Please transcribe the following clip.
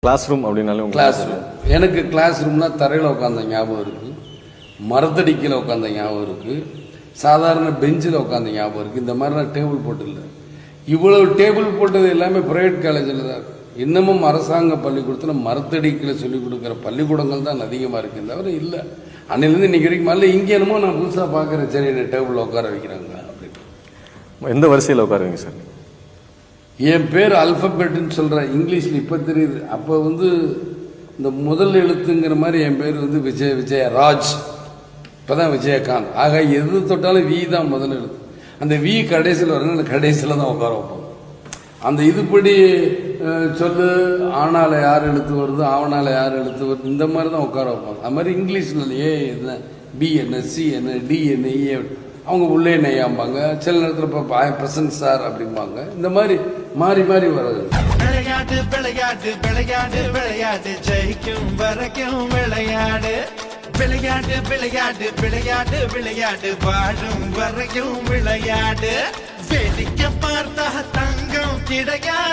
Class room அப்படின்னாலே class room எனக்கு class ரூம்னா தரையில் உட்காந்த ஞாபகம் இருக்குது, மரத்தடிக்கையில் உட்காந்த ஞாபகம் இருக்குது, சாதாரண பெஞ்சில் உட்காந்த ஞாபகம் இருக்குது. இந்த மாதிரி நான் டேபிள் போட்டில்லை. இவ்வளவு டேபிள் போட்டது எல்லாமே பிரைவேட் காலேஜில் தான். இன்னமும் அரசாங்க பள்ளிக்கூடத்தில் மரத்தடிக்கையில் சொல்லிக் கொடுக்குற பள்ளிக்கூடங்கள் தான் அதிகமாக இருக்குது, தவிர இல்லை. அன்னிலேருந்து இன்னைக்கு வரைக்கும் மல்ல இங்கே என்னமோ நான் புதுசாக பார்க்குறேன், சரி என்ன டேபிளில் உட்கார வைக்கிறாங்க அப்படின்னு. எந்த வரிசையில் உட்காருவீங்க சார்? என் பேர் அல்பபெட்டுன்னு சொல்கிறேன், இங்கிலீஷில் இப்போ தெரியுது. அப்போ இந்த முதல் எழுத்துங்கிற மாதிரி என் பேர் விஜயராஜ், இப்போ தான் விஜயகாந்த். ஆக எது தொட்டாலும் வி தான் முதல் எழுத்து. அந்த வி கடைசியில் வரணும், கடைசியில் தான் உட்கார வைப்போம். அந்த இதுபடி சொல்லு, ஆனால யார் எழுத்து வருது, ஆவனால யார் எழுத்து வருது, இந்த மாதிரி தான் உட்கார வைப்பாங்க. அது மாதிரி இங்கிலீஷில் ஏ என்ன, பி என்ன, சி என்ன, டி என்ன, ஏ அவங்க உள்ளே நெய்யாம்பாங்க. சில நேரத்தில் இப்போ பிரசன்ட் சார் அப்படிம்பாங்க. இந்த மாதிரி மாறி மாறி வர்றது. விளையாட்டு விளையாட்டு விளையாட்டு விளையாட்டு ஜெயிக்கும் வரைக்கும் விளையாடு. விளையாட்டு விளையாட்டு விளையாட்டு விளையாட்டு வாழும் வரைக்கும் விளையாடு. வேடிக்கை பார்த்தா தங்கம் கிடையாது.